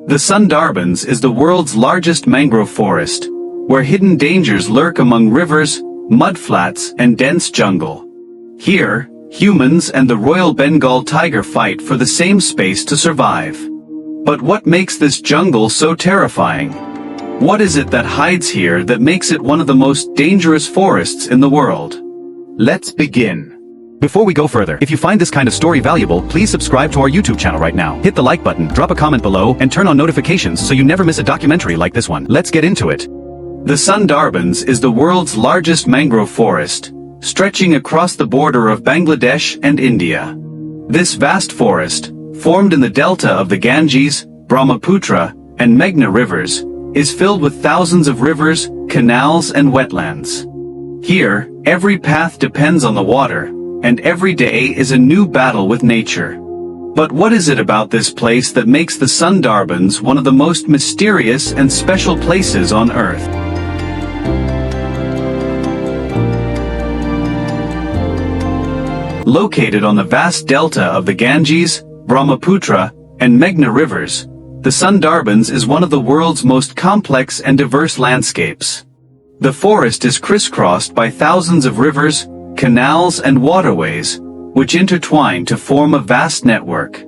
The Sundarbans is the world's largest mangrove forest, where hidden dangers lurk among rivers, mudflats, and dense jungle. Here, humans and the Royal Bengal Tiger fight for the same space to survive. But what makes this jungle so terrifying? What is it that hides here that makes it one of the most dangerous forests in the world? Let's begin. Before we go further, if you find this kind of story valuable, please subscribe to our YouTube channel right now. Hit the like button, drop a comment below, and turn on notifications so you never miss a documentary like this one. Let's get into it. The Sundarbans is the world's largest mangrove forest, stretching across the border of Bangladesh and India. This vast forest, formed in the delta of the Ganges, Brahmaputra, and Meghna rivers, is filled with thousands of rivers, canals, and wetlands. Here, every path depends on the water, and every day is a new battle with nature. But what is it about this place that makes the Sundarbans one of the most mysterious and special places on Earth? Located on the vast delta of the Ganges, Brahmaputra, and Meghna rivers, the Sundarbans is one of the world's most complex and diverse landscapes. The forest is crisscrossed by thousands of rivers, canals, and waterways, which intertwine to form a vast network.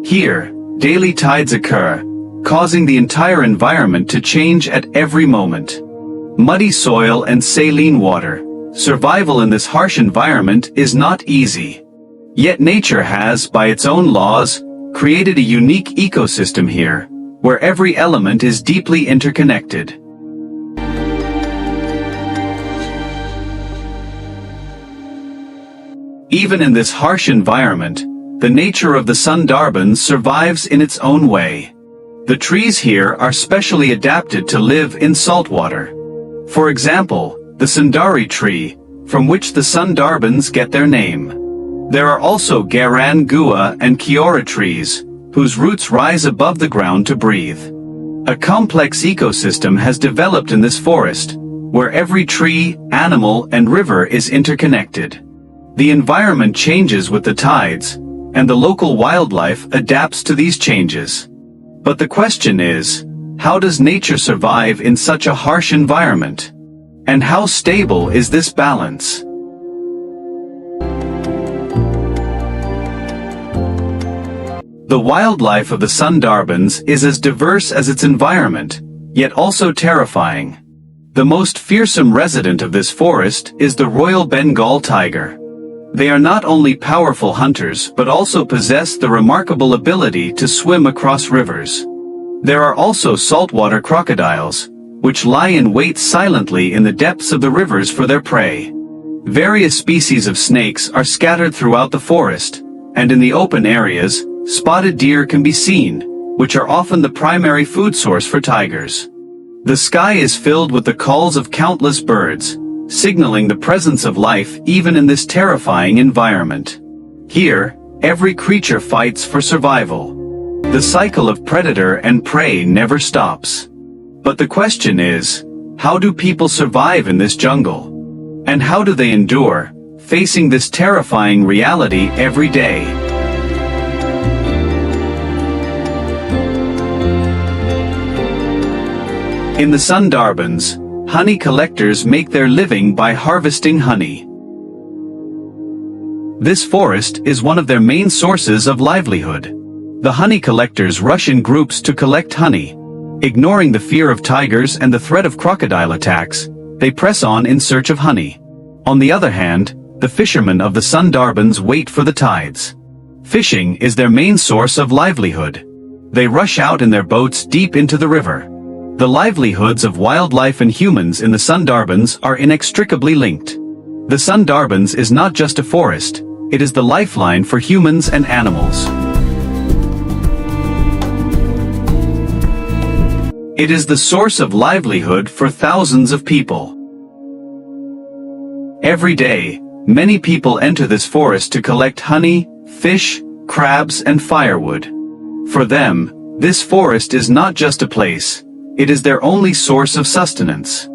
Here, daily tides occur, causing the entire environment to change at every moment. Muddy soil and saline water. Survival in this harsh environment is not easy. Yet nature has, by its own laws, created a unique ecosystem here, where every element is deeply interconnected. Even in this harsh environment, the nature of the Sundarbans survives in its own way. The trees here are specially adapted to live in saltwater. For example, the Sundari tree, from which the Sundarbans get their name. There are also Garan Gua and Kiora trees, whose roots rise above the ground to breathe. A complex ecosystem has developed in this forest, where every tree, animal, and river is interconnected. The environment changes with the tides, and the local wildlife adapts to these changes. But the question is, how does nature survive in such a harsh environment? And how stable is this balance? The wildlife of the Sundarbans is as diverse as its environment, yet also terrifying. The most fearsome resident of this forest is the Royal Bengal Tiger. They are not only powerful hunters but also possess the remarkable ability to swim across rivers. There are also saltwater crocodiles, which lie in wait silently in the depths of the rivers for their prey. Various species of snakes are scattered throughout the forest, and in the open areas, spotted deer can be seen, which are often the primary food source for tigers. The sky is filled with the calls of countless birds, signaling the presence of life even in this terrifying environment. Here, every creature fights for survival. The cycle of predator and prey never stops. But the question is, how do people survive in this jungle? And how do they endure, facing this terrifying reality every day? In the Sundarbans, honey collectors make their living by harvesting honey. This forest is one of their main sources of livelihood. The honey collectors rush in groups to collect honey. Ignoring the fear of tigers and the threat of crocodile attacks, they press on in search of honey. On the other hand, the fishermen of the Sundarbans wait for the tides. Fishing is their main source of livelihood. They rush out in their boats deep into the river. The livelihoods of wildlife and humans in the Sundarbans are inextricably linked. The Sundarbans is not just a forest, it is the lifeline for humans and animals. It is the source of livelihood for thousands of people. Every day, many people enter this forest to collect honey, fish, crabs, and firewood. For them, this forest is not just a place. It is their only source of sustenance.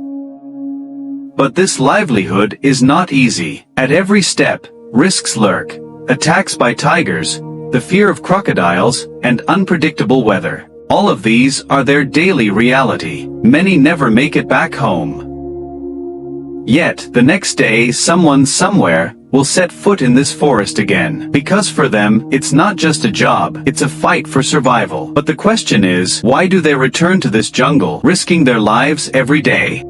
But this livelihood is not easy. At every step, risks lurk, attacks by tigers, the fear of crocodiles, and unpredictable weather. All of these are their daily reality. Many never make it back home. Yet, the next day someone somewhere will set foot in this forest again. Because for them, it's not just a job, it's a fight for survival. But the question is, why do they return to this jungle, risking their lives every day?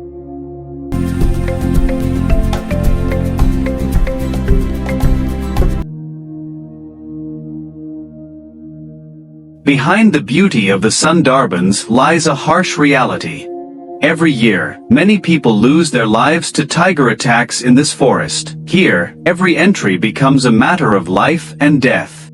Behind the beauty of the Sundarbans lies a harsh reality. Every year, many people lose their lives to tiger attacks in this forest. Here, every entry becomes a matter of life and death.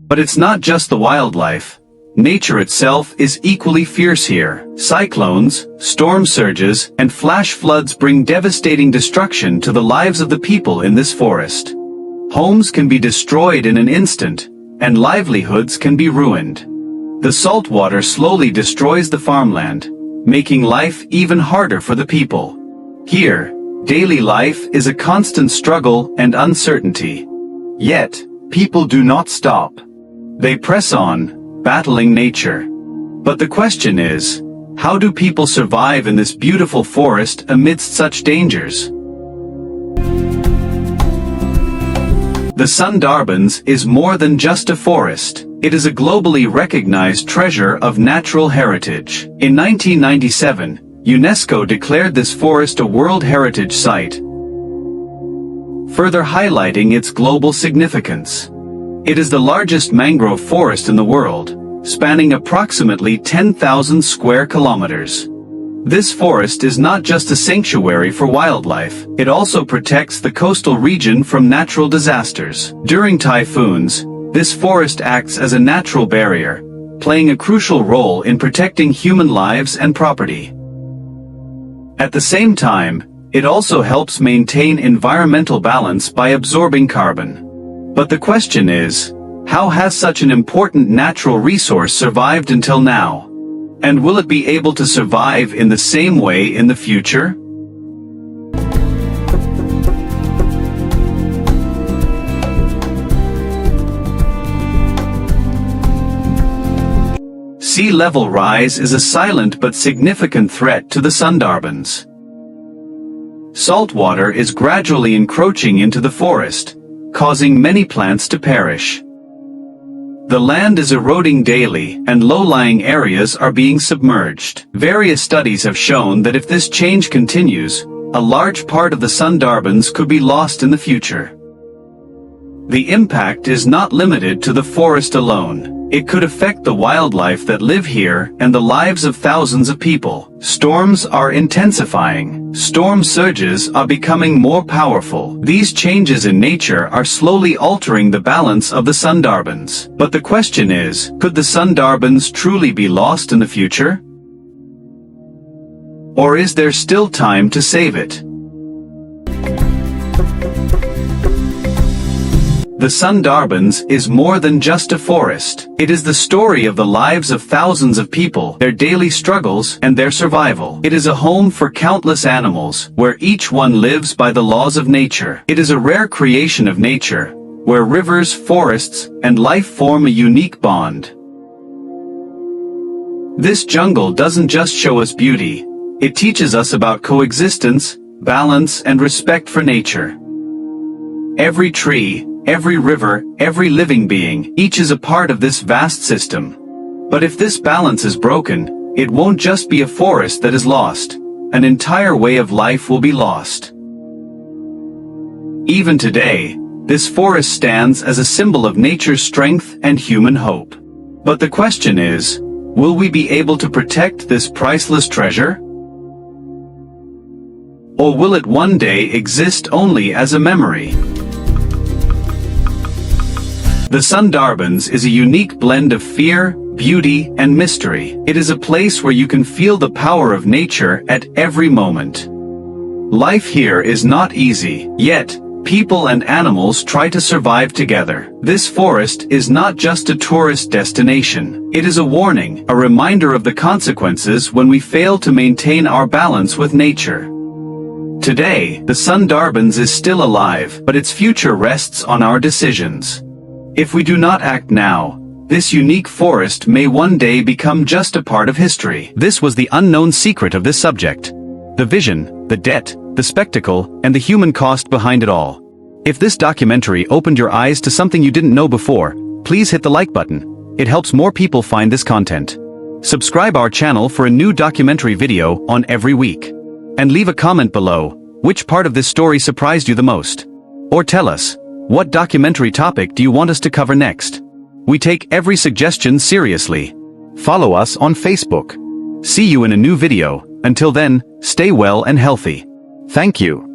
But it's not just the wildlife. Nature itself is equally fierce here. Cyclones, storm surges, and flash floods bring devastating destruction to the lives of the people in this forest. Homes can be destroyed in an instant, and livelihoods can be ruined. The saltwater slowly destroys the farmland, making life even harder for the people. Here, daily life is a constant struggle and uncertainty. Yet, people do not stop. They press on, battling nature. But the question is, how do people survive in this beautiful forest amidst such dangers? The Sundarbans is more than just a forest. It is a globally recognized treasure of natural heritage. In 1997, UNESCO declared this forest a World Heritage Site, further highlighting its global significance. It is the largest mangrove forest in the world, spanning approximately 10,000 square kilometers. This forest is not just a sanctuary for wildlife, it also protects the coastal region from natural disasters. During typhoons, this forest acts as a natural barrier, playing a crucial role in protecting human lives and property. At the same time, it also helps maintain environmental balance by absorbing carbon. But the question is, how has such an important natural resource survived until now? And will it be able to survive in the same way in the future? Sea level rise is a silent but significant threat to the Sundarbans. Saltwater is gradually encroaching into the forest, causing many plants to perish. The land is eroding daily, and low-lying areas are being submerged. Various studies have shown that if this change continues, a large part of the Sundarbans could be lost in the future. The impact is not limited to the forest alone. It could affect the wildlife that live here and the lives of thousands of people. Storms are intensifying. Storm surges are becoming more powerful. These changes in nature are slowly altering the balance of the Sundarbans. But the question is, could the Sundarbans truly be lost in the future? Or is there still time to save it? The Sundarbans is more than just a forest. It is the story of the lives of thousands of people, their daily struggles, and their survival. It is a home for countless animals, where each one lives by the laws of nature. It is a rare creation of nature, where rivers, forests, and life form a unique bond. This jungle doesn't just show us beauty, it teaches us about coexistence, balance, and respect for nature. Every tree, every river, every living being, each is a part of this vast system. But if this balance is broken, it won't just be a forest that is lost. An entire way of life will be lost. Even today, this forest stands as a symbol of nature's strength and human hope. But the question is, will we be able to protect this priceless treasure? Or will it one day exist only as a memory? The Sundarbans is a unique blend of fear, beauty, and mystery. It is a place where you can feel the power of nature at every moment. Life here is not easy, yet, people and animals try to survive together. This forest is not just a tourist destination. It is a warning, a reminder of the consequences when we fail to maintain our balance with nature. Today, the Sundarbans is still alive, but its future rests on our decisions. If we do not act now, This unique forest may one day become just a part of history. This was the unknown secret of this subject. The vision, the debt, the spectacle, and the human cost behind it all. If this documentary opened your eyes to something you didn't know before, please hit the like button. It helps more people find this content. Subscribe our channel for a new documentary video on every week. And leave a comment below, which part of this story surprised you the most? Or tell us, what documentary topic do you want us to cover next? We take every suggestion seriously. Follow us on Facebook. See you in a new video. Until then, stay well and healthy. Thank you.